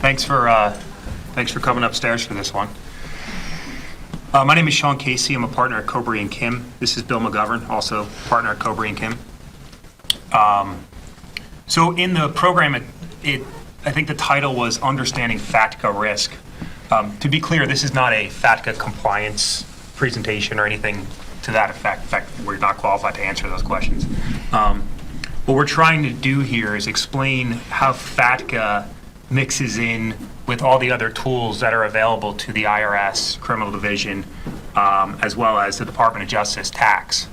Thanks for coming upstairs for this one. My name is Sean Casey. I'm a partner at Kobre and Kim. This is Bill McGovern, also partner at Kobre and Kim. So in the program, I think the title was Understanding Fatca Risk. To be clear, this is not a Fatca compliance presentation or anything to that effect. In fact, we're not qualified to answer those questions. What we're trying to do here is explain how Fatca mixes in with all the other tools that are available to the IRS, Criminal Division, as well as the Department of Justice tax,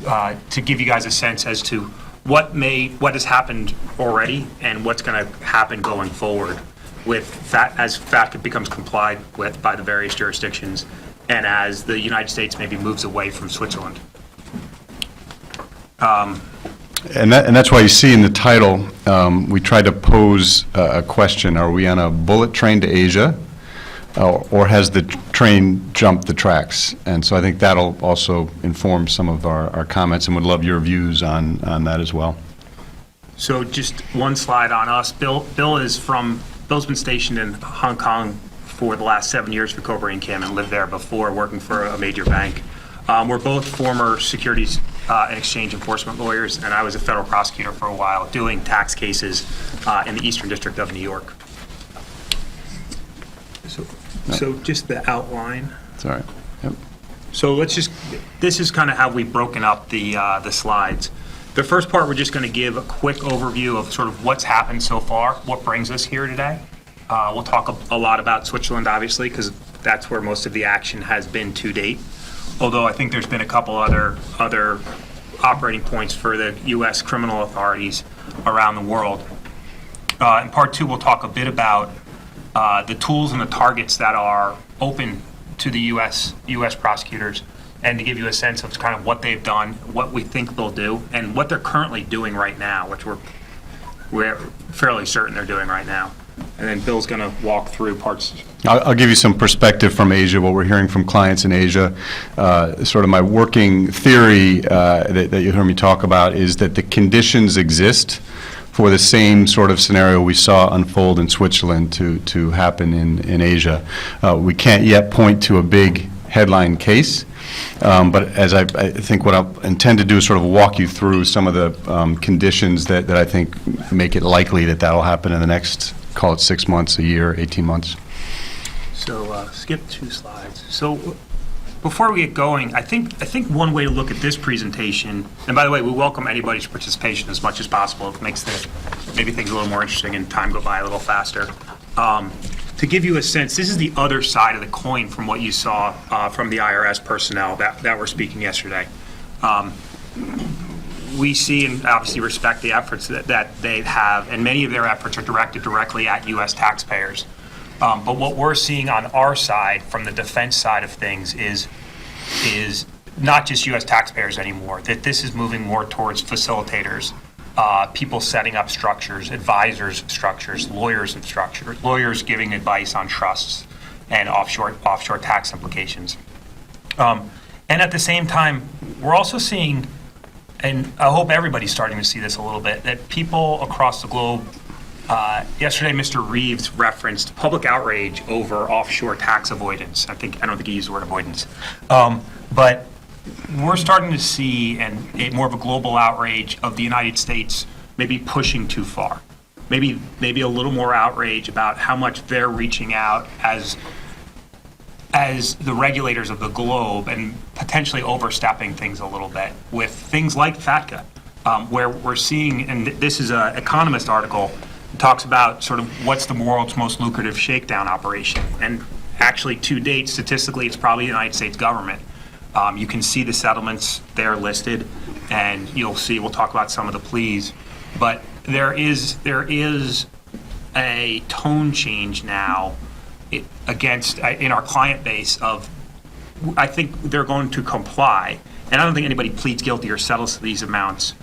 to give you guys a sense as to what has happened already and what's going to happen going forward with as Fatca becomes complied with by the various jurisdictions and as the United States maybe moves away from Switzerland. And that's why you see in the title, we tried to pose a question: are we on a bullet train to Asia, or has the train jumped the tracks? And so I think that'll also inform some of our comments, and would love your views on that as well. So just one slide on us. Bill's been stationed in Hong Kong for the last 7 years for Kobre and Kim and lived there before working for a major bank. We're both former Securities and Exchange Enforcement lawyers, and I was a federal prosecutor for a while doing tax cases in the Eastern District of New York. So just the outline. That's all right. Yep. So this is kind of how we've broken up the slides. The first part, we're just going to give a quick overview of sort of what's happened so far, what brings us here today. We'll talk a lot about Switzerland, obviously, because that's where most of the action has been to date. Although I think there's been a couple other operating points for the U.S. criminal authorities around the world. In part two, we'll talk a bit about the tools and the targets that are open to the U.S. prosecutors, and to give you a sense of kind of what they've done, what we think they'll do, and what they're currently doing right now, which we're fairly certain they're doing right now. And then Bill's going to walk through parts. I'll give you some perspective from Asia, what we're hearing from clients in Asia. Sort of my working theory that you heard me talk about is that the conditions exist for the same sort of scenario we saw unfold in Switzerland to happen in Asia. We can't yet point to a big headline case, but as I think what I intend to do is sort of walk you through some of the conditions that I think make it likely that that'll happen in the next, call it 6 months, a year, 18 months. So skip 2 slides. So before we get going, I think one way to look at this presentation, and by the way, we welcome anybody's participation as much as possible. It makes maybe things a little more interesting and time go by a little faster. To give you a sense, this is the other side of the coin from what you saw from the IRS personnel that were speaking yesterday. We see and obviously respect the efforts that they have, and many of their efforts are directed directly at U.S. taxpayers. But what we're seeing on our side, from the defense side of things, is not just U.S. taxpayers anymore, that this is moving more towards facilitators, people setting up structures, advisors of structures, lawyers of structures, lawyers giving advice on trusts and offshore tax implications. And at the same time, we're also seeing, and I hope everybody's starting to see this a little bit, that people across the globe, yesterday Mr. Reeves referenced public outrage over offshore tax avoidance. I don't think he used the word avoidance. But we're starting to see more of a global outrage of the United States maybe pushing too far. Maybe a little more outrage about how much they're reaching out as the regulators of the globe and potentially overstepping things a little bit with things like Fatca, where we're seeing, and this is an Economist article, talks about sort of what's the world's most lucrative shakedown operation. And actually, to date, statistically, it's probably the United States government. You can see the settlements there listed, and you'll see, we'll talk about some of the pleas. But there is a tone change now in our client base of, I think they're going to comply. And I don't think anybody pleads guilty or settles these amounts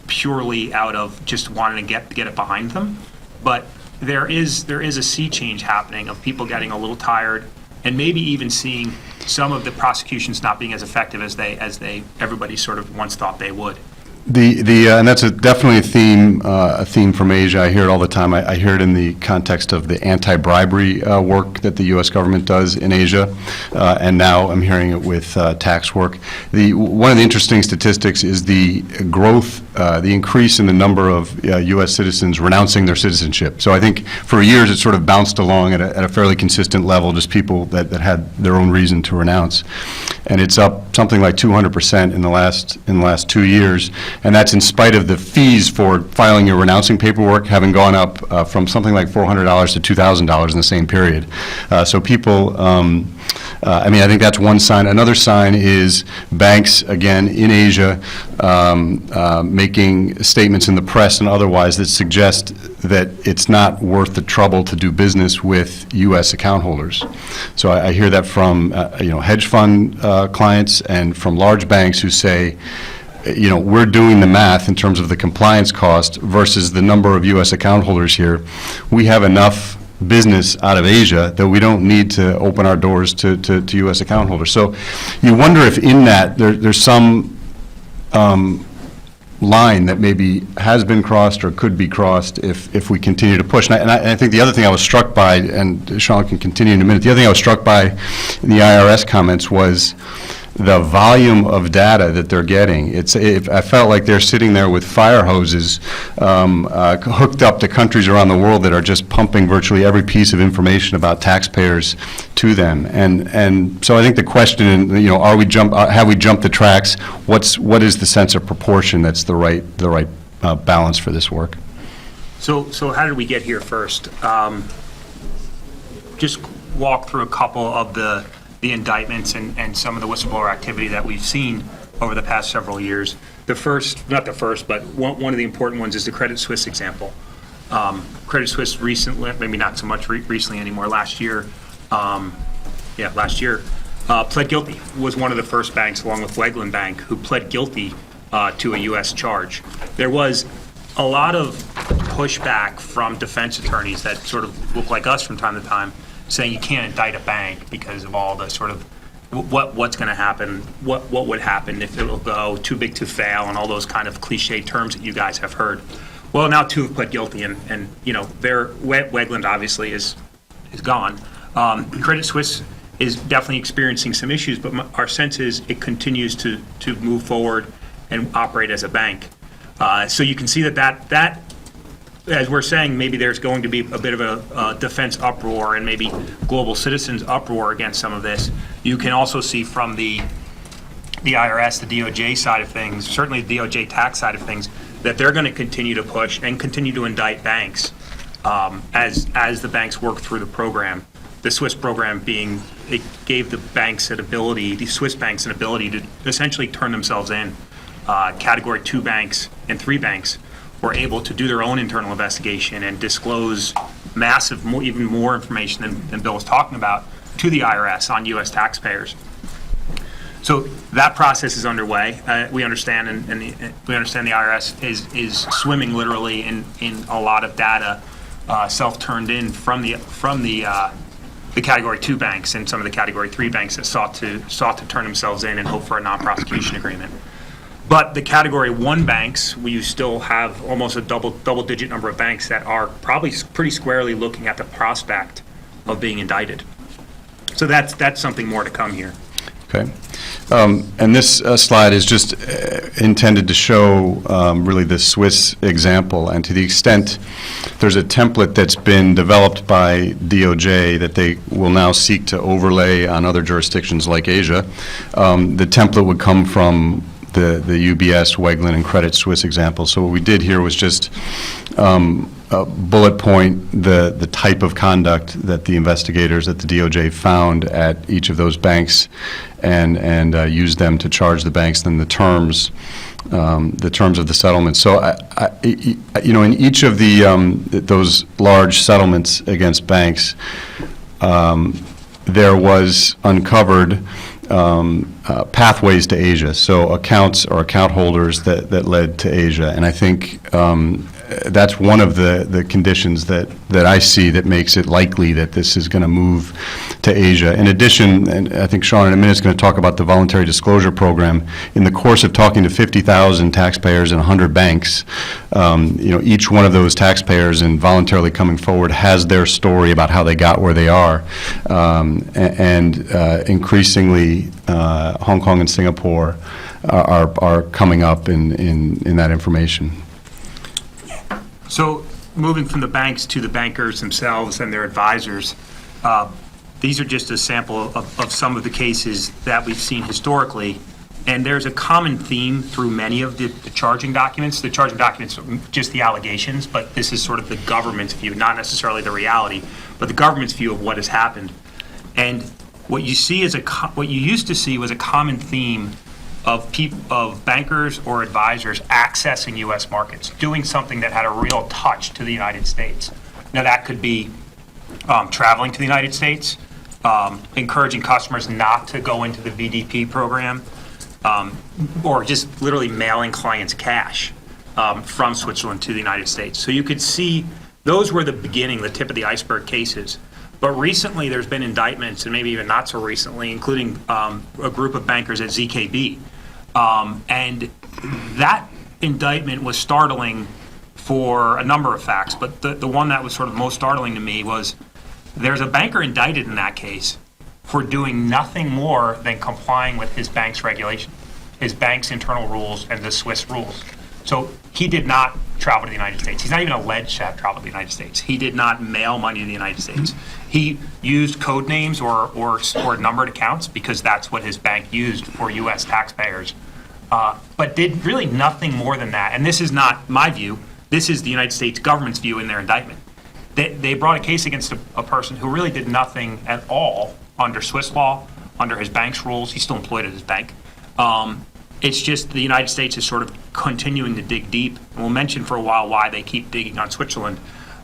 purely out of just wanting to get it behind them. But there is a sea change happening of people getting a little tired, and maybe even seeing some of the prosecutions not being as effective as everybody sort of once thought they would. And that's definitely a theme from Asia. I hear it all the time. I hear it in the context of the anti-bribery work that the U.S. government does in Asia, and now I'm hearing it with tax work. One of the interesting statistics is the growth, the increase in the number of U.S. citizens renouncing their citizenship. So I think for years it sort of bounced along at a fairly consistent level, just people that had their own reason to renounce. And it's up something like 200% in the last 2 years. And that's in spite of the fees for filing your renouncing paperwork having gone up from something like $400 to $2,000 in the same period. So people, I mean, I think that's one sign. Another sign is banks, again, in Asia, making statements in the press and otherwise that suggest that it's not worth the trouble to do business with U.S. account holders. So I hear that from, hedge fund clients and from large banks who say, we're doing the math in terms of the compliance cost versus the number of U.S. account holders here. We have enough business out of Asia that we don't need to open our doors to U.S. account holders. So you wonder if in that there's some line that maybe has been crossed or could be crossed if we continue to push. And I think the other thing I was struck by, and Sean can continue in a minute, the other thing I was struck by in the IRS comments was the volume of data that they're getting. I felt like they're sitting there with fire hoses hooked up to countries around the world that are just pumping virtually every piece of information about taxpayers to them. And so I think the question, have we jumped the tracks? What is the sense of proportion that's the right balance for this work? So how did we get here first? Just walk through a couple of the indictments and some of the whistleblower activity that we've seen over the past several years. The first, not the first, but one of the important ones is the Credit Suisse example. Credit Suisse recently, maybe not so much recently anymore, last year, pled guilty, was one of the first banks, along with Wegland Bank, who pled guilty to a U.S. charge. There was a lot of pushback from defense attorneys that sort of look like us from time to time, saying you can't indict a bank because of all the sort of what's going to happen, what would happen if it will go too big to fail, and all those kind of cliche terms that you guys have heard. Well, now two have pled guilty, and their Wegland obviously is gone. Credit Suisse is definitely experiencing some issues, but our sense is it continues to move forward and operate as a bank. So you can see that as we're saying, maybe there's going to be a bit of a defense uproar and maybe global citizens uproar against some of this. You can also see from the IRS, the DOJ side of things, certainly the DOJ tax side of things, that they're going to continue to push and continue to indict banks as the banks work through the program. The Swiss program being, it gave the Swiss banks an ability to essentially turn themselves in. Category 2 banks and 3 banks were able to do their own internal investigation and disclose massive, even more information than Bill was talking about to the IRS on U.S. taxpayers. So that process is underway. We understand, and we understand the IRS is swimming literally in a lot of data self-turned in from the Category 2 banks and some of the Category 3 banks that sought to turn themselves in and hope for a non-prosecution agreement. But the Category 1 banks, we still have almost a double-digit number of banks that are probably pretty squarely looking at the prospect of being indicted. So that's something more to come here. Okay. And this slide is just intended to show really the Swiss example, and to the extent there's a template that's been developed by DOJ that they will now seek to overlay on other jurisdictions like Asia. The template would come from the UBS, Wegland, and Credit Suisse example. So what we did here was just bullet point the type of conduct that the investigators at the DOJ found at each of those banks, and use them to charge the banks, then the terms of the settlement. So in each of those large settlements against banks, there was uncovered pathways to Asia, so accounts or account holders that led to Asia. And I think that's one of the conditions that I see that makes it likely that this is going to move to Asia. In addition, and I think Sean in a minute is going to talk about the voluntary disclosure program, in the course of talking to 50,000 taxpayers and 100 banks, each one of those taxpayers and voluntarily coming forward has their story about how they got where they are. And increasingly, Hong Kong and Singapore are coming up in that information. So moving from the banks to the bankers themselves and their advisors, these are just a sample of some of the cases that we've seen historically. And there's a common theme through many of the charging documents. The charging documents are just the allegations, but this is sort of the government's view, not necessarily the reality, but the government's view of what has happened. And what you see is what you used to see was a common theme of bankers or advisors accessing U.S. markets, doing something that had a real touch to the United States. Now that could be traveling to the United States, encouraging customers not to go into the VDP program, or just literally mailing clients cash from Switzerland to the United States. So you could see those were the beginning, the tip of the iceberg cases. But recently there's been indictments, and maybe even not so recently, including a group of bankers at ZKB. And that indictment was startling for a number of facts, but the one that was sort of most startling to me was there's a banker indicted in that case for doing nothing more than complying with his bank's regulation, his bank's internal rules and the Swiss rules. So he did not travel to the United States. He's not even alleged to have traveled to the United States. He did not mail money to the United States. He used code names or numbered accounts because that's what his bank used for U.S. taxpayers, but did really nothing more than that. And this is not my view. This is the United States government's view in their indictment. They brought a case against a person who really did nothing at all under Swiss law, under his bank's rules. He's still employed at his bank. It's just the United States is sort of continuing to dig deep. And we'll mention for a while why they keep digging on Switzerland.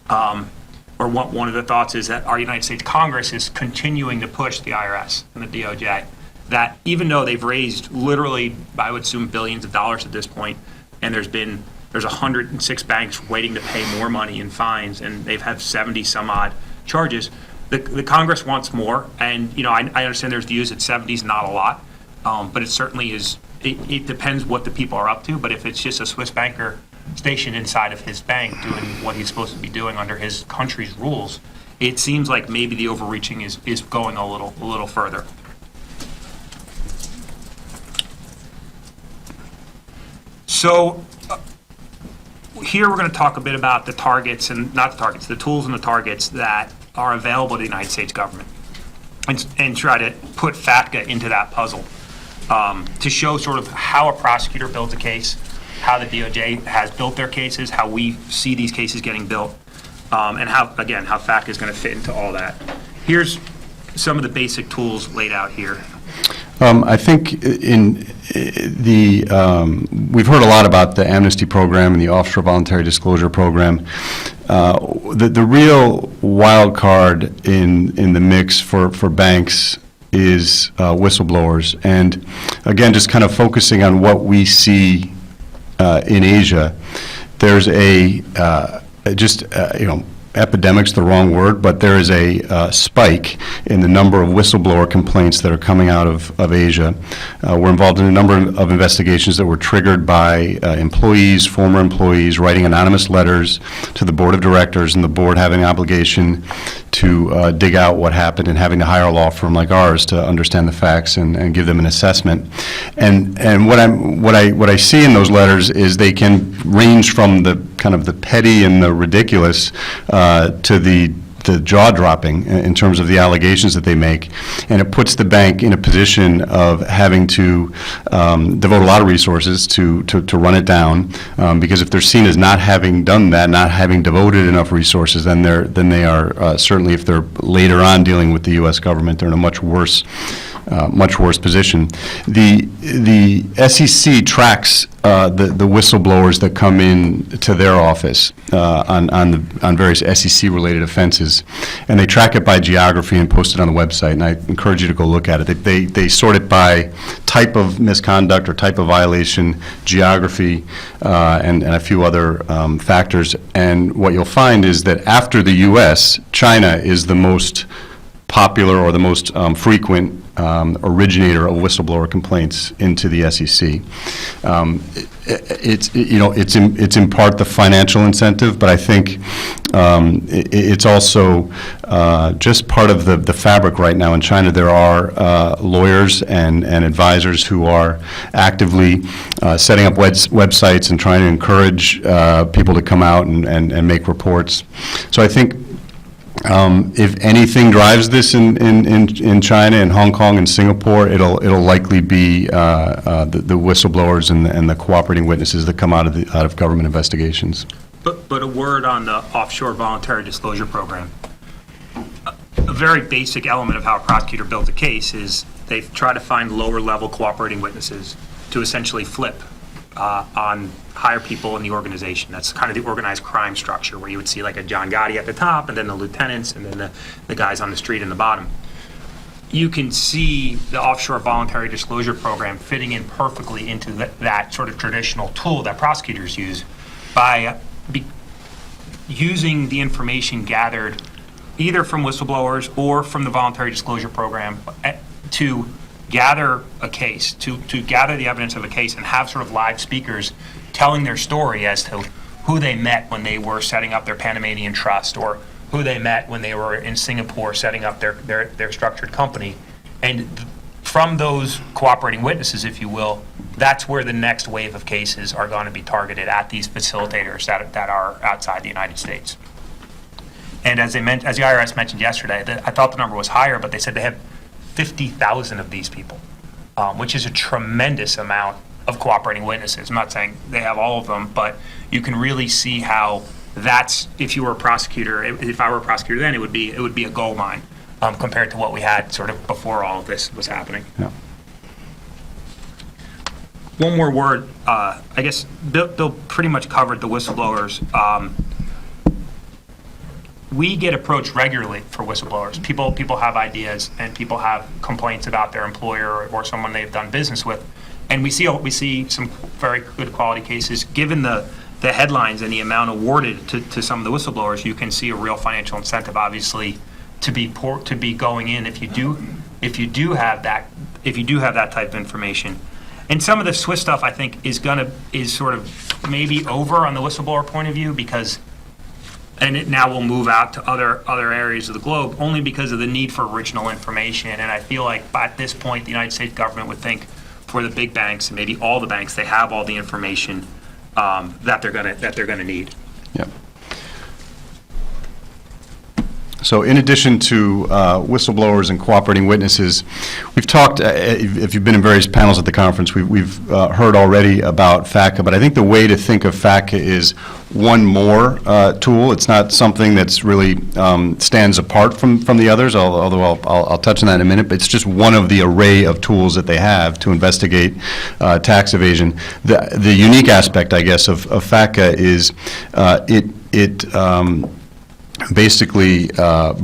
One of the thoughts is that our United States Congress is continuing to push the IRS and the DOJ that even though they've raised literally, I would assume, billions of dollars at this point, and there's 106 banks waiting to pay more money in fines, and they've had 70 some odd charges. The Congress wants more, and I understand there's views that 70 is not a lot, but it certainly is. It depends what the people are up to, but if it's just a Swiss banker stationed inside of his bank doing what he's supposed to be doing under his country's rules, it seems like maybe the overreaching is going a little further. So here we're going to talk a bit about the targets and not the targets, the tools and the targets that are available to the United States government, and try to put Fatca into that puzzle. To show sort of how a prosecutor builds a case, how the DOJ has built their cases, how we see these cases getting built, and how Fatca is going to fit into all that. Here's some of the basic tools laid out here. I think we've heard a lot about the amnesty program and the offshore voluntary disclosure program. The real wild card in the mix for banks is whistleblowers. And again, just kind of focusing on what we see in Asia, there's epidemic's the wrong word, but there is a spike in the number of whistleblower complaints that are coming out of Asia. We're involved in a number of investigations that were triggered by employees, former employees, writing anonymous letters to the board of directors, and the board having an obligation to dig out what happened and having to hire a law firm like ours to understand the facts and give them an assessment. And what I see in those letters is they can range from the kind of the petty and the ridiculous to the jaw-dropping in terms of the allegations that they make, and it puts the bank in a position of having to devote a lot of resources to run it down, because if they're seen as not having done that, not having devoted enough resources, then they are certainly, if they're later on dealing with the U.S. government, they're in a much worse much worse position. The SEC tracks the whistleblowers that come in to their office on various SEC-related offenses, and they track it by geography and post it on the website, and I encourage you to go look at it. They sort it by type of misconduct or type of violation, geography, and a few other factors, and what you'll find is that after the U.S., China is the most popular or the most frequent originator of whistleblower complaints into the SEC. It's in part the financial incentive, but I think it's also just part of the fabric right now in China. There are lawyers and advisors who are actively setting up websites and trying to encourage people to come out and make reports. So I think if anything drives this in China and Hong Kong and Singapore, it'll likely be the whistleblowers and the cooperating witnesses that come out of government investigations. But a word on the offshore voluntary disclosure program. A very basic element of how a prosecutor builds a case is they try to find lower level cooperating witnesses to essentially flip on higher people in the organization. That's kind of the organized crime structure, where you would see like a John Gotti at the top, and then the lieutenants, and then the guys on the street in the bottom. You can see the offshore voluntary disclosure program fitting in perfectly into that sort of traditional tool that prosecutors use by using the information gathered either from whistleblowers or from the voluntary disclosure program to gather a case, to gather the evidence of a case and have sort of live speakers telling their story as to who they met when they were setting up their Panamanian trust, or who they met when they were in Singapore setting up their structured company. And from those cooperating witnesses, if you will, that's where the next wave of cases are going to be targeted at these facilitators that are outside the United States. And as the IRS mentioned yesterday, I thought the number was higher, but they said they have 50,000 of these people, which is a tremendous amount of cooperating witnesses. I'm not saying they have all of them, but you can really see how that's, if you were a prosecutor, if I were a prosecutor then, it would be a gold mine compared to what we had sort of before all of this was happening. Yeah. One more word, I guess Bill pretty much covered the whistleblowers. We get approached regularly for whistleblowers. People have ideas and people have complaints about their employer or someone they've done business with, and we see some very good quality cases. Given the headlines and the amount awarded to some of the whistleblowers, you can see a real financial incentive, obviously, to be going in if you do have that type of information. And some of the Swiss stuff, I think, is sort of maybe over on the whistleblower point of view, because. And it now will move out to other areas of the globe only because of the need for original information. And I feel like at this point, the United States government would think for the big banks and maybe all the banks, they have all the information that they're gonna need. Yep. So in addition to whistleblowers and cooperating witnesses, we've talked, if you've been in various panels at the conference, we've heard already about Fatca, but I think the way to think of Fatca is one more tool. It's not something that's really stands apart from the others, although I'll touch on that in a minute, but it's just one of the array of tools that they have to investigate tax evasion. The unique aspect, I guess, of Fatca is it basically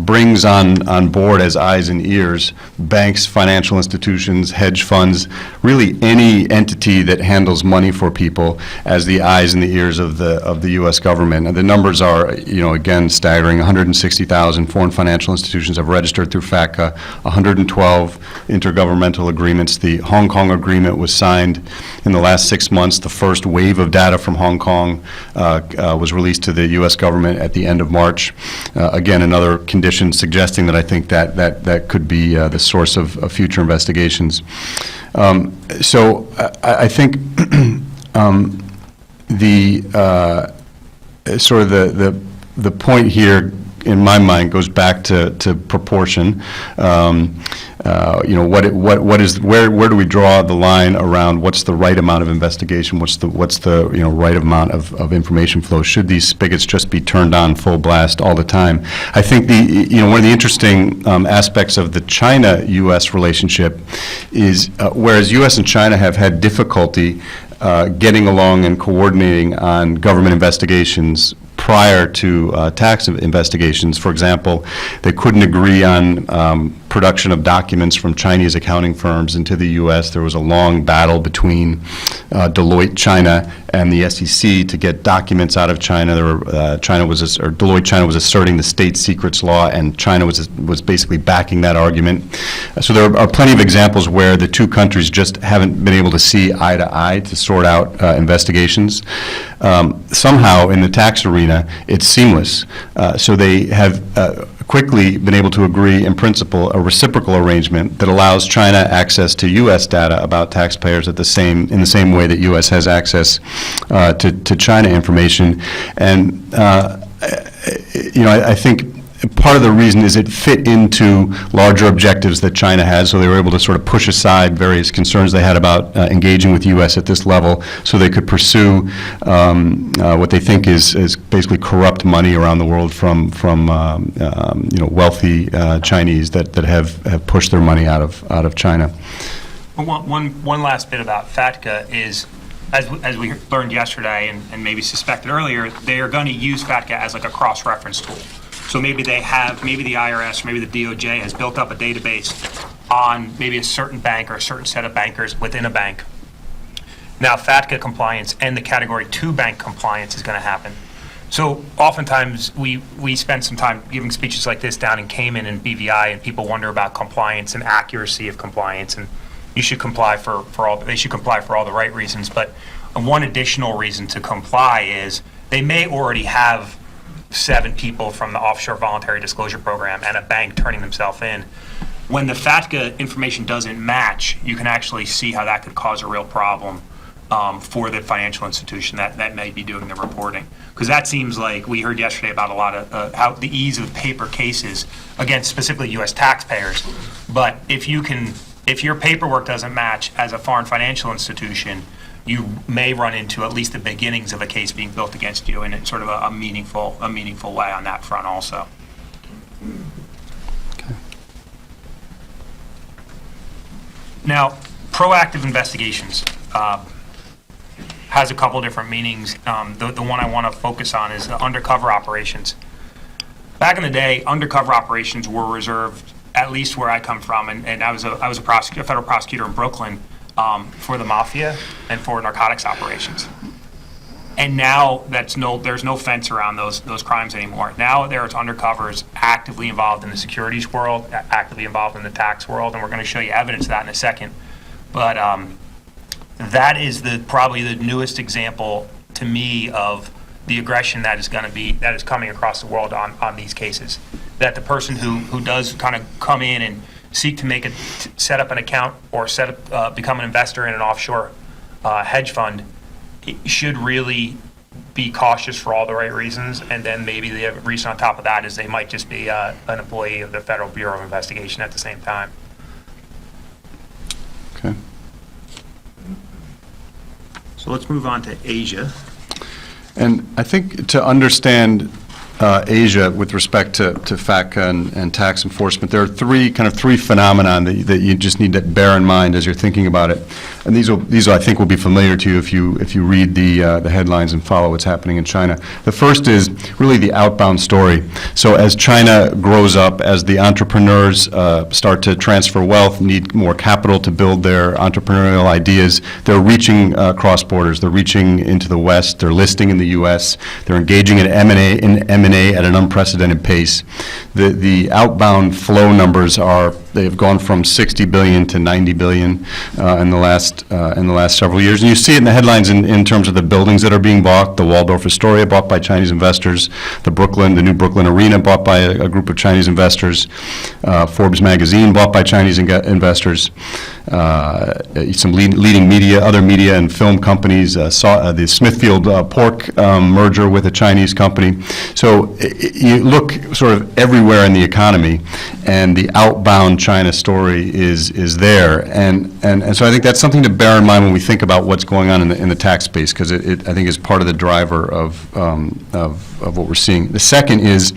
brings on board as eyes and ears banks, financial institutions, hedge funds, really any entity that handles money for people as the eyes and the ears of the U.S. government. And the numbers are, again, staggering. 160,000 foreign financial institutions have registered through Fatca, 112 intergovernmental agreements. The Hong Kong agreement was signed in the last 6 months. The first wave of data from Hong Kong was released to the U.S. government at the end of March. Again, another condition suggesting that I think that could be the source of future investigations. So I think the sort of the point here in my mind, goes back to proportion. Where do we draw the line around what's the right amount of investigation, what's the right amount of information flow? Should these spigots just be turned on full blast all the time? I think one of the interesting aspects of the China-U.S. relationship is whereas U.S. and China have had difficulty getting along and coordinating on government investigations prior to tax investigations. For example, they couldn't agree on production of documents from Chinese accounting firms into the U.S. There was a long battle between Deloitte China and the SEC to get documents out of China. Deloitte China was asserting the state secrets law, and China was basically backing that argument. So there are plenty of examples where the two countries just haven't been able to see eye to eye to sort out investigations. Somehow, in the tax arena, it's seamless. So they have quickly been able to agree, in principle, a reciprocal arrangement that allows China access to U.S. data about taxpayers in the same way that U.S. has access to China information. And I think part of the reason is it fit into larger objectives that China has, so they were able to sort of push aside various concerns they had about engaging with U.S. at this level, so they could pursue what they think is basically corrupt money around the world from wealthy Chinese that have pushed their money out of China. One last bit about Fatca is, as we learned yesterday and maybe suspected earlier, they are going to use Fatca as like a cross-reference tool. So maybe the IRS or maybe the DOJ has built up a database on maybe a certain bank or a certain set of bankers within a bank. Now Fatca compliance and the Category 2 bank compliance is going to happen. So oftentimes we spend some time giving speeches like this down in Cayman and BVI, and people wonder about compliance and accuracy of compliance, and you should comply they should comply for all the right reasons. But one additional reason to comply is they may already have 7 people from the Offshore Voluntary Disclosure Program and a bank turning themselves in. When the Fatca information doesn't match, you can actually see how that could cause a real problem for the financial institution that may be doing the reporting. Because that seems like we heard yesterday about a lot of how the ease of paper cases against specifically U.S. taxpayers. But if your paperwork doesn't match as a foreign financial institution, you may run into at least the beginnings of a case being built against you in sort of a meaningful way on that front also. Okay. Now, proactive investigations has a couple different meanings. The one I want to focus on is undercover operations. Back in the day, undercover operations were reserved, at least where I come from, and I was a federal prosecutor in Brooklyn, for the mafia and for narcotics operations. And now there's no fence around those crimes anymore. Now there's undercovers actively involved in the securities world, actively involved in the tax world, and we're going to show you evidence of that in a second. But that is probably the newest example to me of the aggression that is coming across the world on these cases. That the person who does kind of come in and seek to set up an account or become an investor in an offshore hedge fund should really be cautious for all the right reasons. And then maybe the reason on top of that is they might just be an employee of the Federal Bureau of Investigation at the same time. Okay. So let's move on to Asia. And I think to understand Asia with respect to Fatca and tax enforcement, there are three phenomena that you just need to bear in mind as you're thinking about it. And these I think will be familiar to you if you read the headlines and follow what's happening in China. The first is really the outbound story. So as China grows up, as the entrepreneurs start to transfer wealth, need more capital to build their entrepreneurial ideas, they're reaching cross borders. They're reaching into the West. They're listing in the U.S. They're engaging in M&A at an unprecedented pace. The outbound flow numbers they've gone from 60 billion to 90 billion in the last several years. And you see it in the headlines in terms of the buildings that are being bought. The Waldorf Astoria bought by Chinese investors, the new Brooklyn Arena bought by a group of Chinese investors, Forbes magazine bought by Chinese investors, some leading media, other media and film companies, the Smithfield pork merger with a Chinese company. So so you look sort of everywhere in the economy, and the outbound China story is there. And so I think that's something to bear in mind when we think about what's going on in the tax space, because it I think is part of the driver of what we're seeing. The second is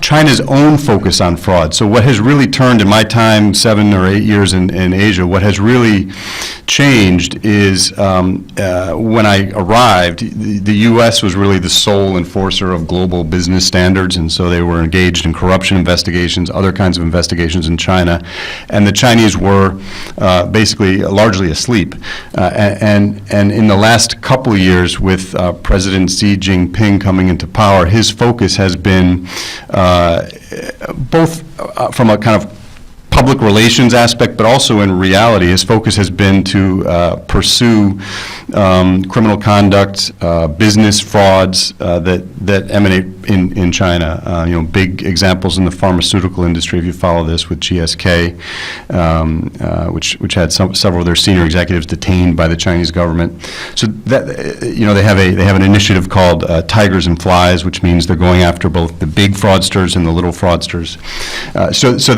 China's own focus on fraud. So what has really turned in my time, 7 or 8 years in Asia, what has really changed is when I arrived, the U.S. was really the sole enforcer of global business standards, and so they were engaged in corruption investigations, other kinds of investigations in China, and the Chinese were basically largely asleep. And in the last couple of years, with President Xi Jinping coming into power, his focus has been both from a kind of public relations aspect, but also in reality, his focus has been to pursue criminal conduct, business frauds that emanate in China. Big examples in the pharmaceutical industry, if you follow this, with GSK, which had several of their senior executives detained by the Chinese government. So that they have an initiative called Tigers and Flies, which means they're going after both the big fraudsters and the little fraudsters. So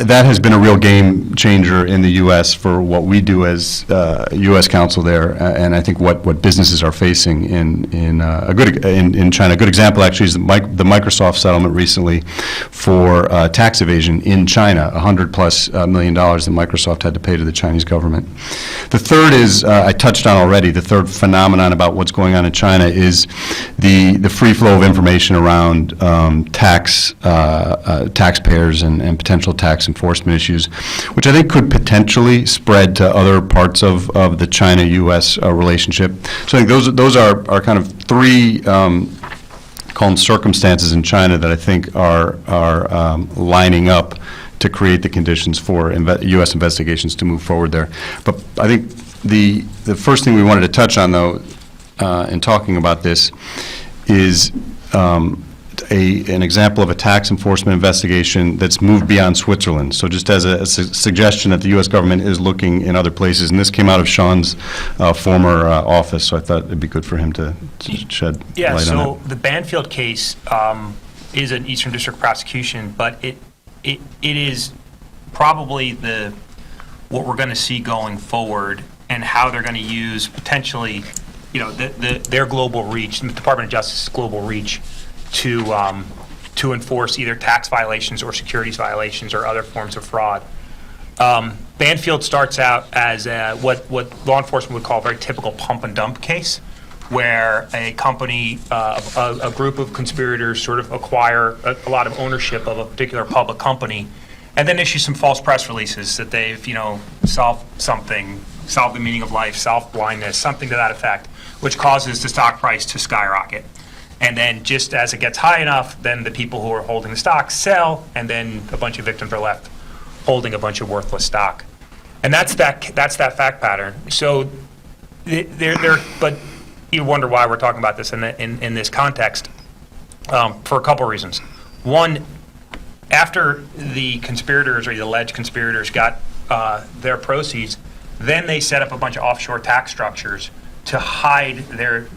that has been a real game changer in the U.S. for what we do as U.S. counsel there, and I think what businesses are facing in China. A good example actually is the Microsoft settlement recently for tax evasion in China, $100+ million that Microsoft had to pay to the Chinese government. The third is, I touched on already, the third phenomenon about what's going on in China is the free flow of information around taxpayers and potential tax enforcement issues, which I think could potentially spread to other parts of the China-U.S. Relationship. So I think those are kind of three call them circumstances in China that I think are lining up to create the conditions for U.S. investigations to move forward there. But I think the first thing we wanted to touch on, though, in talking about this is an example of a tax enforcement investigation that's moved beyond Switzerland. So just as a suggestion that the U.S. government is looking in other places, and this came out of Sean's former office, so I thought it'd be good for him to shed light on it. Yeah, so the Banfield case is an Eastern District prosecution, but it is probably what we're going to see going forward, and how they're going to use potentially, their global reach, the Department of Justice's global reach, to enforce either tax violations or securities violations or other forms of fraud. Banfield starts out as what law enforcement would call a very typical pump and dump case, where a company, a group of conspirators sort of acquire a lot of ownership of a particular public company, and then issue some false press releases that they've, solved something, solved the meaning of life, solved blindness, something to that effect, which causes the stock price to skyrocket. And then just as it gets high enough, then the people who are holding the stock sell, and then a bunch of victims are left holding a bunch of worthless stock. And that's that fact pattern. So but you wonder why we're talking about this in this context, for a couple of reasons. One, after the conspirators or the alleged conspirators got their proceeds, then they set up a bunch of offshore tax structures to hide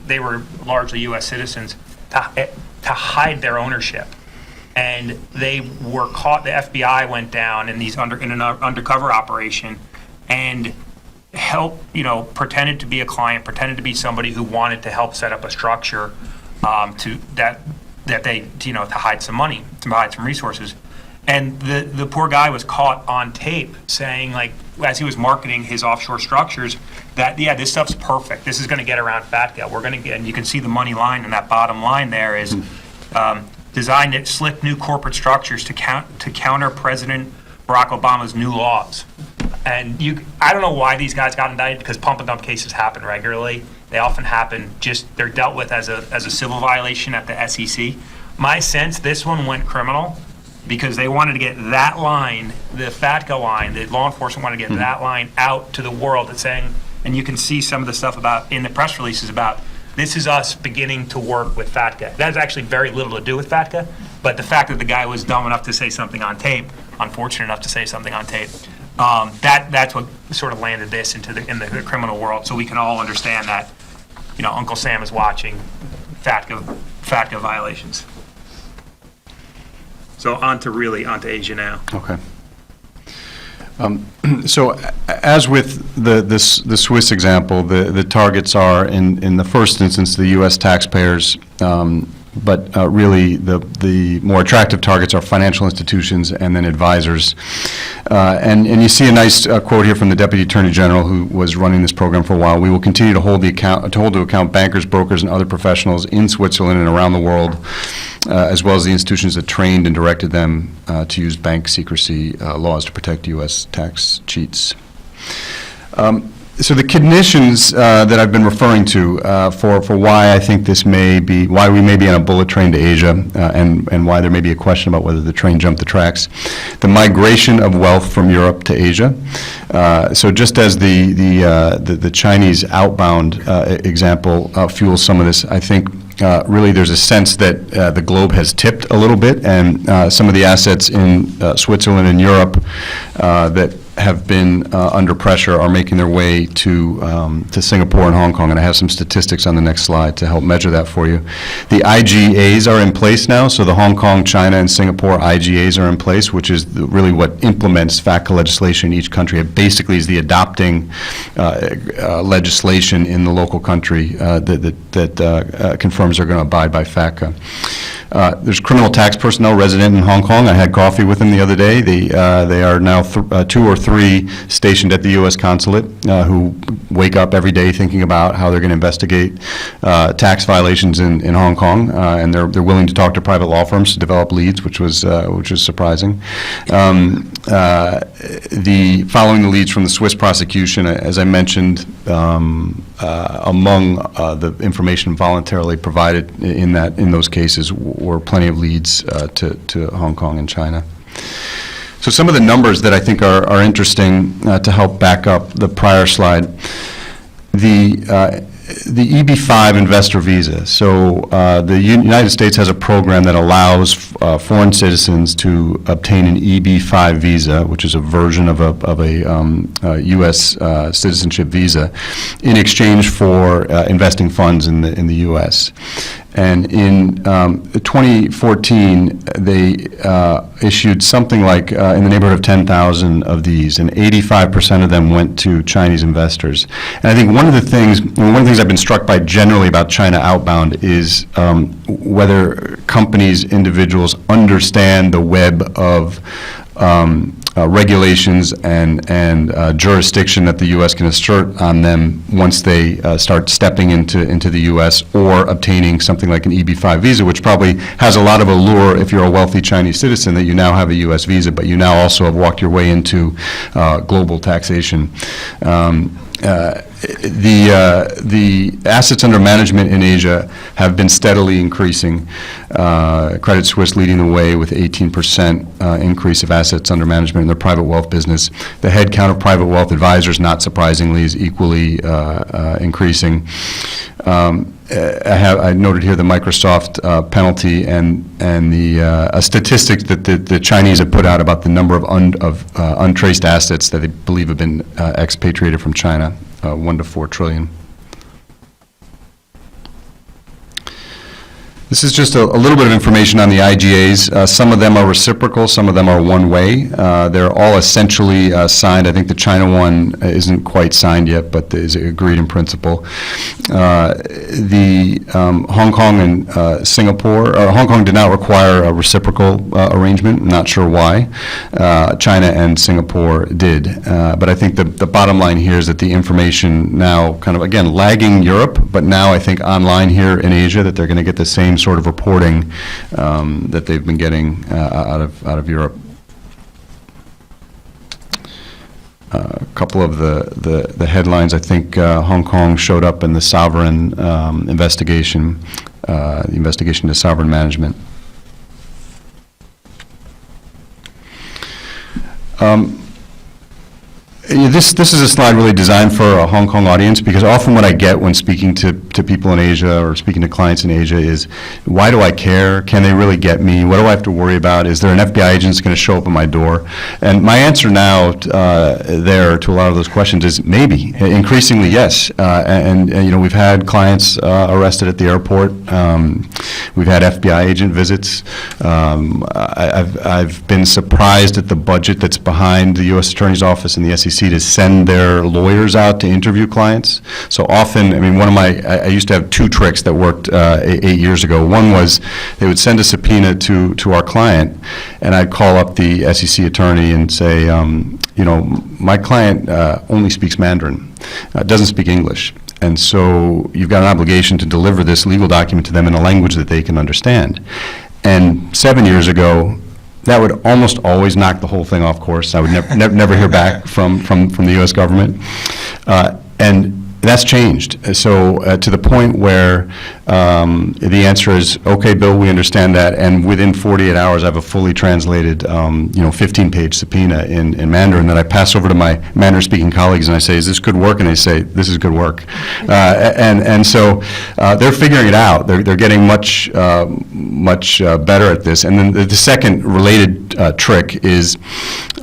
they were largely U.S. citizens, to hide their ownership. And they were caught, the FBI went down in an undercover operation and pretended to be a client, pretended to be somebody who wanted to help set up a structure to hide some money, to hide some resources. And the poor guy was caught on tape saying, as he was marketing his offshore structures, that, this stuff's perfect. This is going to get around Fatca. We're going to get, and you can see the money line, and that bottom line there is designed at slick new corporate structures to counter President Barack Obama's new laws. And I don't know why these guys got indicted, because pump and dump cases happen regularly. They often happen, they're dealt with as a civil violation at the SEC. My sense, this one went criminal, because they wanted to get that line, the Fatca line, the law enforcement wanted to get that line out to the world. It's saying, and you can see some of the stuff in the press releases about, this is us beginning to work with Fatca. That has actually very little to do with Fatca, but the fact that the guy was dumb enough to say something on tape, unfortunate enough to say something on tape, that's what sort of landed this in the criminal world. So we can all understand that, Uncle Sam is watching. FATCA violations. So onto Asia now. Okay. So as with the Swiss example, the targets are, in the first instance, the U.S. taxpayers, but really the more attractive targets are financial institutions and then advisors. And you see a nice quote here from the Deputy Attorney General, who was running this program for a while. "We will continue to hold to account bankers, brokers, and other professionals in Switzerland and around the world, as well as the institutions that trained and directed them to use bank secrecy laws to protect U.S. tax cheats." So the conditions that I've been referring to for why I think why we may be on a bullet train to Asia, and why there may be a question about whether the train jumped the tracks. The migration of wealth from Europe to Asia. So just as the Chinese outbound example fuels some of this, I think really there's a sense that the globe has tipped a little bit, and some of the assets in Switzerland and Europe that have been under pressure are making their way to Singapore and Hong Kong, and I have some statistics on the next slide to help measure that for you. The IGAs are in place now, so the Hong Kong, China, and Singapore IGAs are in place, which is really what implements FATCA legislation in each country. It basically is the adopting legislation in the local country that confirms they're going to abide by FATCA. There's criminal tax personnel resident in Hong Kong. I had coffee with them the other day. They are now 2 or 3 stationed at the U.S. consulate who wake up every day thinking about how they're going to investigate tax violations in Hong Kong, and they're willing to talk to private law firms to develop leads, which was surprising. Following the leads from the Swiss prosecution, as I mentioned, among the information voluntarily provided in those cases were plenty of leads to Hong Kong and China. So some of the numbers that I think are interesting to help back up the prior slide. The EB-5 investor visa. So the United States has a program that allows foreign citizens to obtain an EB-5 visa, which is a version of a U.S. citizenship visa, in exchange for investing funds in the U.S. And in 2014, they issued something like in the neighborhood of 10,000 of these, and 85% of them went to Chinese investors. And I think one of the things I've been struck by generally about China outbound is whether companies, individuals understand the web of regulations and jurisdiction that the U.S. can assert on them once they start stepping into the U.S. or obtaining something like an EB-5 visa, which probably has a lot of allure if you're a wealthy Chinese citizen that you now have a U.S. visa, but you now also have walked your way into global taxation. The assets under management in Asia have been steadily increasing. Credit Suisse leading the way with 18% increase of assets under management in their private wealth business. The head count of private wealth advisors, not surprisingly, is equally increasing. I noted here the Microsoft penalty and a statistic that the Chinese have put out about the number of untraced assets that they believe have been expatriated from China, 1 to 4 trillion. This is just a little bit of information on the IGAs. Some of them are reciprocal, some of them are one-way. They're all essentially signed. I think the China one isn't quite signed yet, but is agreed in principle. The Hong Kong and Singapore, Hong Kong did not require a reciprocal arrangement. I'm not sure why. China and Singapore did. But I think the bottom line here is that the information now kind of, again, lagging Europe, but now I think online here in Asia that they're going to get the same sort of reporting that they've been getting out of Europe. A couple of the headlines. I think Hong Kong showed up in the sovereign investigation, the investigation to sovereign management. Yeah, this is a slide really designed for a Hong Kong audience, because often what I get when speaking to people in Asia or speaking to clients in Asia is, why do I care? Can they really get me? What do I have to worry about? Is there an FBI agent that's going to show up at my door? And my answer now there to a lot of those questions is maybe, increasingly yes. And you know, we've had clients arrested at the airport. We've had FBI agent visits. I've been surprised at the budget that's behind the U.S. Attorney's Office and the SEC to send their lawyers out to interview clients. So often, I mean, I used to have two tricks that worked 8 years ago. One was they would send a subpoena to our client, and I'd call up the SEC attorney and say, you know, my client only speaks Mandarin, doesn't speak English. And so you've got an obligation to deliver this legal document to them in a language that they can understand. And 7 years ago, that would almost always knock the whole thing off course. I would never hear back from the U.S. government. And that's changed. So to the point where the answer is, okay, Bill, we understand that, and within 48 hours I have a fully translated, you know, 15-page subpoena in Mandarin that I pass over to my Mandarin-speaking colleagues, and I say, is this good work? And they say, this is good work. And so they're figuring it out. They're getting much better at this. And then the second related trick is,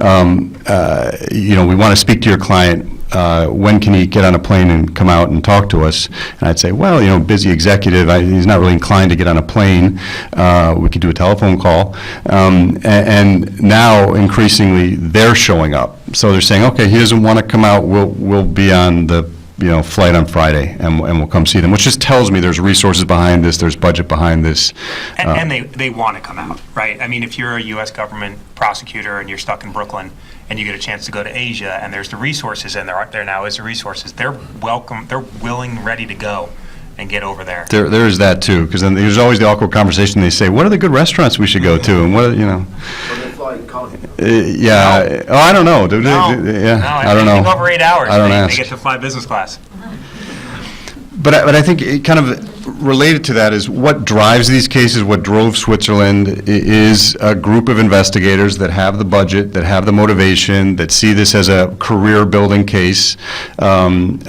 you know, we want to speak to your client. When can he get on a plane and come out and talk to us? And I'd say, well, you know, busy executive, he's not really inclined to get on a plane. We could do a telephone call. And now, increasingly, they're showing up. So they're saying, okay, he doesn't want to come out, we'll be on the flight on Friday, and we'll come see them, which just tells me there's resources behind this, there's budget behind this. And they want to come out, right? I mean, if you're a U.S. government prosecutor and you're stuck in Brooklyn and you get a chance to go to Asia and there's the resources, and there now is the resources, they're welcome, they're willing, ready to go and get over there. There is that too, because then there's always the awkward conversation. They say, what are the good restaurants we should go to? And what, you know. Yeah. Oh, I don't know. I don't know. Over 8 hours. I don't They get to fly business class. But I think it kind of related to that is what drives these cases, what drove Switzerland is a group of investigators that have the budget, that have the motivation, that see this as a career-building case. And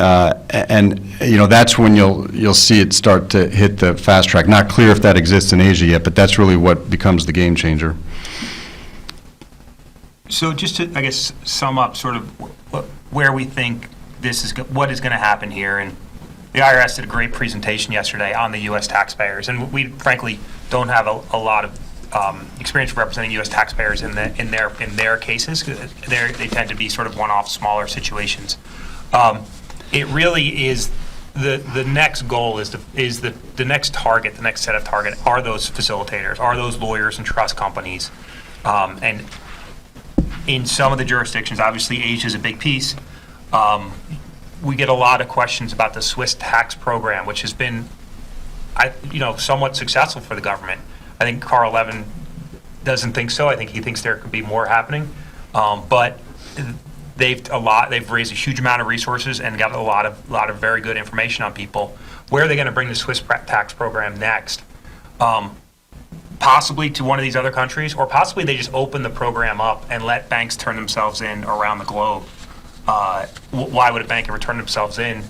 you know, that's when you'll see it start to hit the fast track. Not clear if that exists in Asia yet, but that's really what becomes the game changer. So just to, I guess, sum up sort of where we think what is going to happen here, and the IRS did a great presentation yesterday on the U.S. taxpayers, and we frankly don't have a lot of experience representing U.S. taxpayers in their cases. They tend to be sort of one-off, smaller situations. It really is the next goal is the next target, the next set of target are those facilitators, are those lawyers and trust companies, and in some of the jurisdictions, obviously Asia is a big piece. We get a lot of questions about the Swiss tax program, which has been, somewhat successful for the government. I think Carl Levin doesn't think so. I think he thinks there could be more happening. But they've raised a huge amount of resources and got a lot of very good information on people. Where are they going to bring the Swiss tax program next? Possibly to one of these other countries, or possibly they just open the program up and let banks turn themselves in around the globe. Why would a bank ever turn themselves in?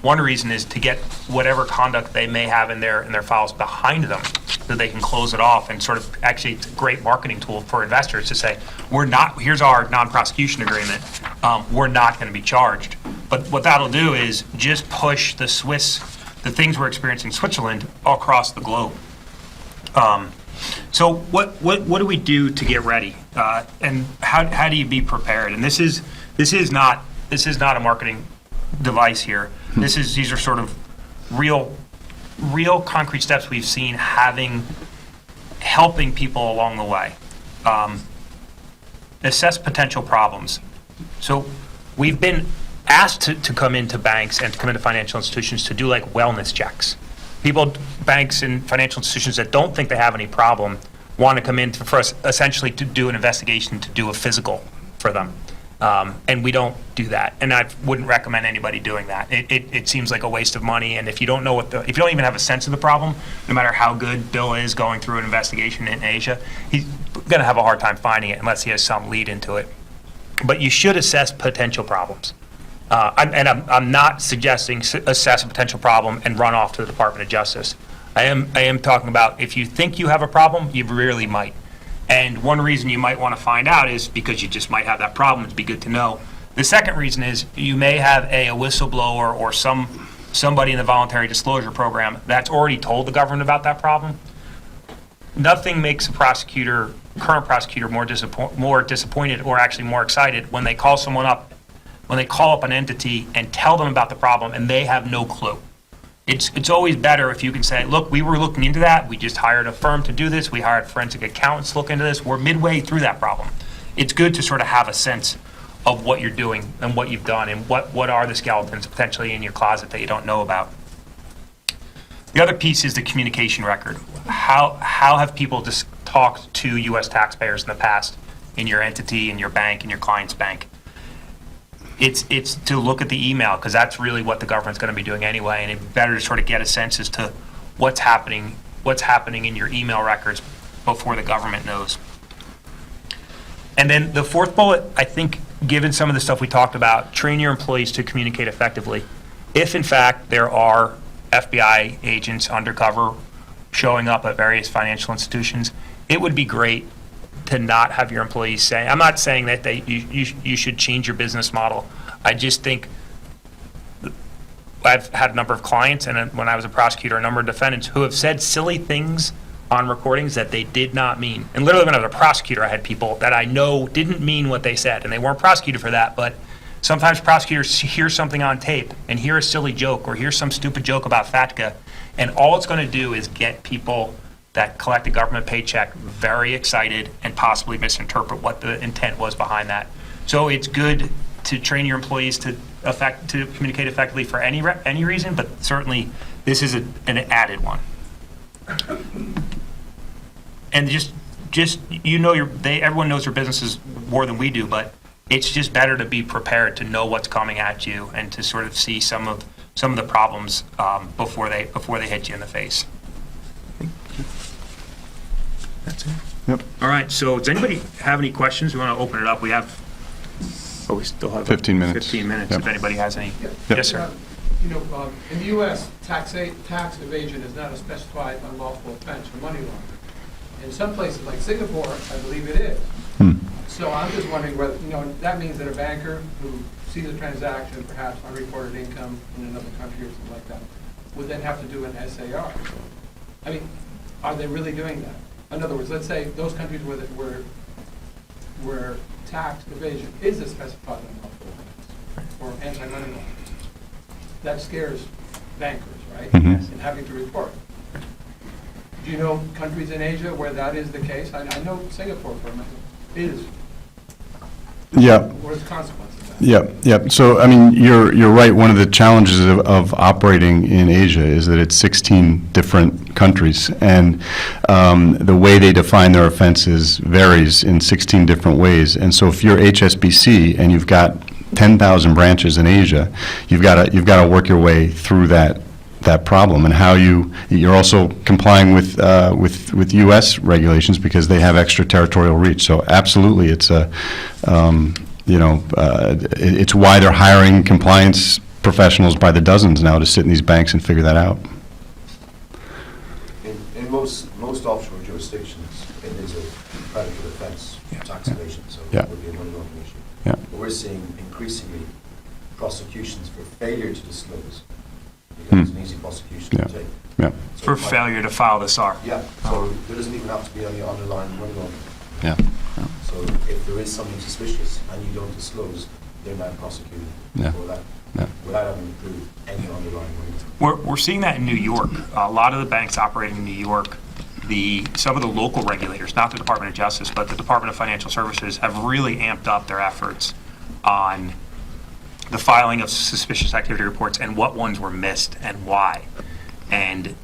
One reason is to get whatever conduct they may have in their files behind them, so they can close it off, and sort of actually it's a great marketing tool for investors to say, here's our non-prosecution agreement, we're not going to be charged. But what that'll do is just push the things we're experiencing in Switzerland across the globe. So what do we do to get ready, and how do you be prepared? And this is not a marketing device here. These are sort of real concrete steps we've seen helping people along the way. Assess potential problems. So we've been asked to come into banks and to come into financial institutions to do like wellness checks. Banks and financial institutions that don't think they have any problem want to come in for us essentially to do an investigation, to do a physical for them. And we don't do that. And I wouldn't recommend anybody doing that. It seems like a waste of money. And if you don't know if you don't even have a sense of the problem, no matter how good Bill is going through an investigation in Asia, he's going to have a hard time finding it unless he has some lead into it. but you should assess potential problems. I'm not suggesting assess a potential problem and run off to the Department of Justice. I am talking about if you think you have a problem, you really might. And one reason you might want to find out is because you just might have that problem. It'd be good to know. The second reason is you may have a whistleblower or somebody in the voluntary disclosure program that's already told the government about that problem. Nothing makes a current prosecutor more disappointed or actually more excited when they call someone up, when they call up an entity and tell them about the problem and they have no clue. It's always better if you can say, look, we were looking into that. We just hired a firm to do this. We hired forensic accountants to look into this. We're midway through that problem. It's good to sort of have a sense of what you're doing and what you've done and what are the skeletons potentially in your closet that you don't know about. The other piece is the communication record. How have people just talked to U.S. taxpayers in the past in your entity, in your bank, in your client's bank? It's to look at the email, because that's really what the government's going to be doing anyway, and it's better to sort of get a sense as to what's happening in your email records before the government knows. And then the fourth bullet, I think, given some of the stuff we talked about, train your employees to communicate effectively. If, in fact, there are FBI agents undercover showing up at various financial institutions, it would be great to not have your employees say, I'm not saying that you should change your business model. I just think I've had a number of clients, and when I was a prosecutor, a number of defendants who have said silly things on recordings that they did not mean. And literally when I was a prosecutor, I had people that I know didn't mean what they said, and they weren't prosecuted for that, but sometimes prosecutors hear something on tape and hear a silly joke or hear some stupid joke about Fatca, and all it's going to do is get people that collect a government paycheck very excited and possibly misinterpret what the intent was behind that. So it's good to train your employees to communicate effectively for any reason, but certainly this is an added one. And just everyone knows their businesses more than we do, but it's just better to be prepared to know what's coming at you and to sort of see some of the problems before they hit you in the face. That's it. Yep. All right, so does anybody have any questions? We want to open it up. We still have 15 minutes. 15 minutes Yep. if anybody has any. Yep. Yes, sir. In the U.S., tax evasion is not a specified unlawful offense for money laundering. In some places like Singapore, I believe it is. So I'm just wondering whether, that means that a banker who sees a transaction, perhaps unreported income in another country or something like that, would then have to do an SAR. I mean, are they really doing that? In other words, let's say those countries where tax evasion is a specified unlawful offense or anti-money laundering. That scares bankers, right? Mhm. Yes. And having to report. Do you know countries in Asia where that is the case? I know Singapore, for example, is. Yeah. What is the consequence of that? Yep. So, I mean, you're right. One of the challenges of operating in Asia is that it's 16 different countries, and the way they define their offenses varies in 16 different ways. And so, if you're HSBC and you've got 10,000 branches in Asia, you've got to work your way through that problem, and how you're also complying with U.S. regulations because they have extraterritorial reach. So absolutely, it's it's why they're hiring compliance professionals by the dozens now to sit in these banks and figure that out. In most offshore jurisdictions, it is a predicate offense, tax evasion, so Yeah. it would be a money laundering issue. Yeah. But we're seeing increasingly prosecutions for failure to disclose, because it's an easy prosecution Yeah. to take. Yeah. So For it might- failure to file the SAR. Yeah, so there doesn't even have to be any underlying money laundering. Yeah. So if there is something suspicious and you don't disclose, they're now prosecuted Yeah. for that, Yeah. without having to prove any underlying money laundering. We're seeing that in New York. A lot of the banks operating in New York, some of the local regulators, not the Department of Justice, but the Department of Financial Services, have really amped up their efforts on the filing of suspicious activity reports and what ones were missed and why. And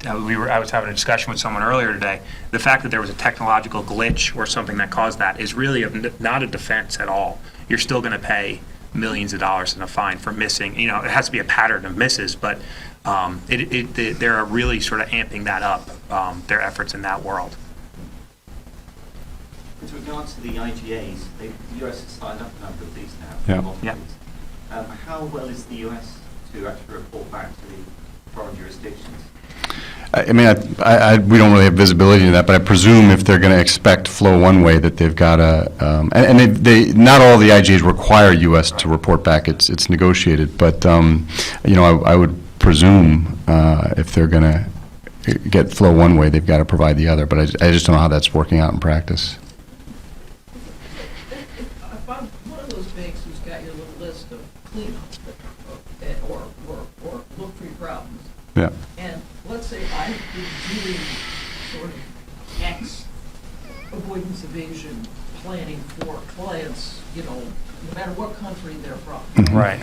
I was having a discussion with someone earlier today. The fact that there was a technological glitch or something that caused that is really not a defense at all. You're still going to pay millions of dollars in a fine for missing. It has to be a pattern of misses, but they're really sort of amping that up, their efforts in that world. To regards to the IGAs, the US has signed up a number of these now. Yeah. a lot of Yeah. these. How well is the US to actually report back to the foreign jurisdictions? I mean, we don't really have visibility into that, but I presume if they're going to expect flow one way, that they've got to, and not all the IGAs require U.S. to report back. It's negotiated, but, I would presume if they're going to get flow one way, they've got to provide the other, but I just don't know how that's working out in practice. If I'm one of those banks who's got your little list of cleanups or look for your problems, Yeah. and let's say I've been doing sort of X avoidance evasion planning for clients, no matter what country they're from. Right.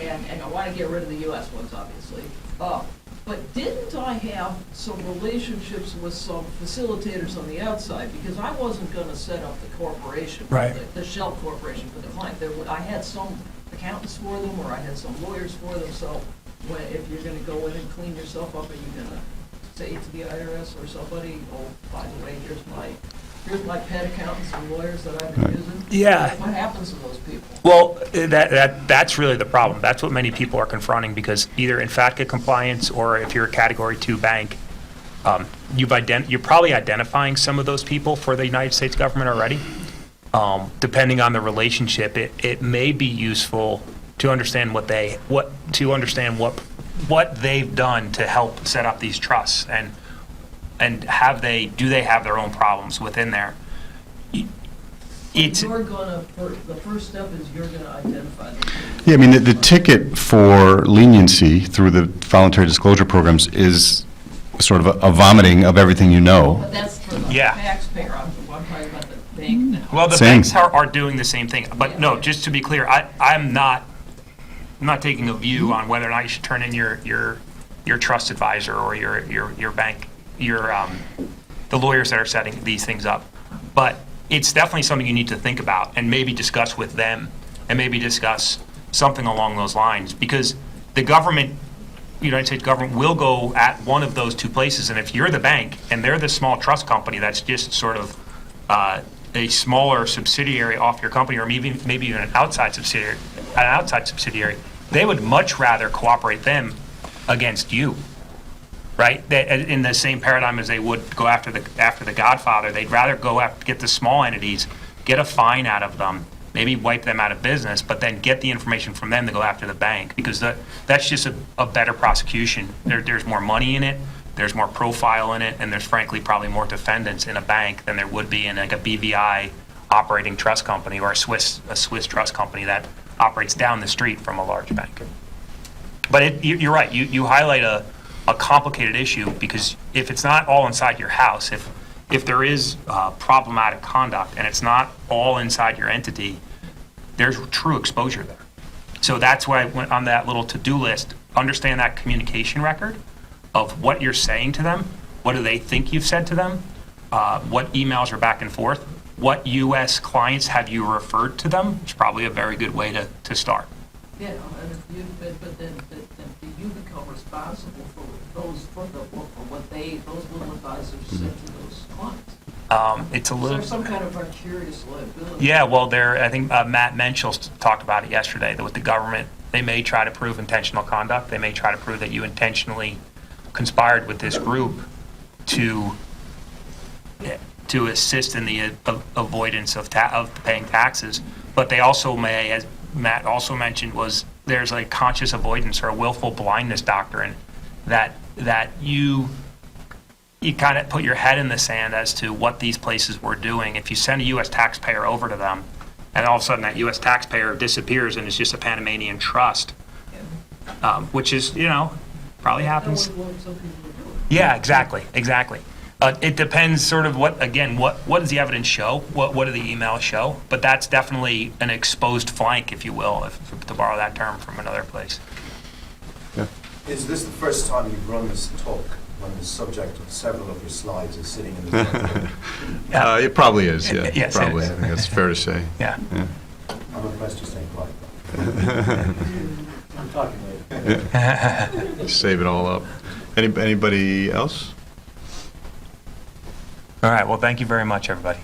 And I want to get rid of the U.S. ones, obviously. But didn't I have some relationships with some facilitators on the outside? Because I wasn't going to set up the corporation, Right. the shell corporation for the client. I had some accountants for them, or I had some lawyers for them. So if you're going to go in and clean yourself up, are you going to say to the IRS or somebody, oh, by the way, here's my pet accountants and lawyers that I've been using? Yeah. What happens to those people? Well, that's really the problem. That's what many people are confronting, because either in Fatca compliance or if you're a Category 2 bank, you're probably identifying some of those people for the United States government already. Depending on the relationship, it may be useful to understand what they've done to help set up these trusts, and do they have their own problems within there? It's The first step is you're gonna identify them. Yeah, I mean, the ticket for leniency through the voluntary disclosure programs is sort of a vomiting of everything you know. But that's for the Yeah. taxpayer, I'm talking about the bank now. Well, the Same. banks are doing the same thing, but no, just to be clear, I'm not taking a view on whether or not you should turn in your trust advisor or your bank, the lawyers that are setting these things up. But it's definitely something you need to think about and maybe discuss with them, and maybe discuss something along those lines, because the government, United States government, will go at one of those two places, and if you're the bank and they're the small trust company that's just sort of a smaller subsidiary off your company, or maybe even an outside subsidiary, they would much rather cooperate them against you, right? In the same paradigm as they would go after the Godfather, they'd rather go after, get the small entities, get a fine out of them, maybe wipe them out of business, but then get the information from them to go after the bank, because that's just a better prosecution. There's more money in it, there's more profile in it, and there's frankly probably more defendants in a bank than there would be in like a BVI operating trust company, or a Swiss trust company that operates down the street from a large bank. But you're right, you highlight a complicated issue, because if it's not all inside your house, if there is problematic conduct and it's not all inside your entity, there's true exposure there. So that's why I went on that little to-do list, understand that communication record of what you're saying to them, what do they think you've said to them, what emails are back and forth, what U.S. clients have you referred to them. It's probably a very good way to start. Yeah, and but then do you become responsible for what those little advisors said to those clients? It's a Is little. there some kind of vicarious liability? Yeah, well, I think Matt Menschel talked about it yesterday, that with the government, they may try to prove intentional conduct. They may try to prove that you intentionally conspired with this group to assist in the avoidance of paying taxes. But they also may, as Matt also mentioned, there's a conscious avoidance or a willful blindness doctrine that you kind of put your head in the sand as to what these places were doing. If you send a U.S. taxpayer over to them, and all of a sudden that U.S. taxpayer disappears and it's just a Panamanian trust, which is, probably happens. That was what some people are doing. Yeah, exactly. It depends sort of what does the evidence show? What do the emails show? But that's definitely an exposed flank, if you will, to borrow that term from another place. Yeah. Is this the first time you've run this talk when the subject of several of your slides is sitting in the front? It probably is, yeah. Yes, it probably. is. I think that's fair to say. Yeah. I'm impressed you're staying quiet. I'm talking later. Save it all up. Anybody else? All right. Well, thank you very much, everybody.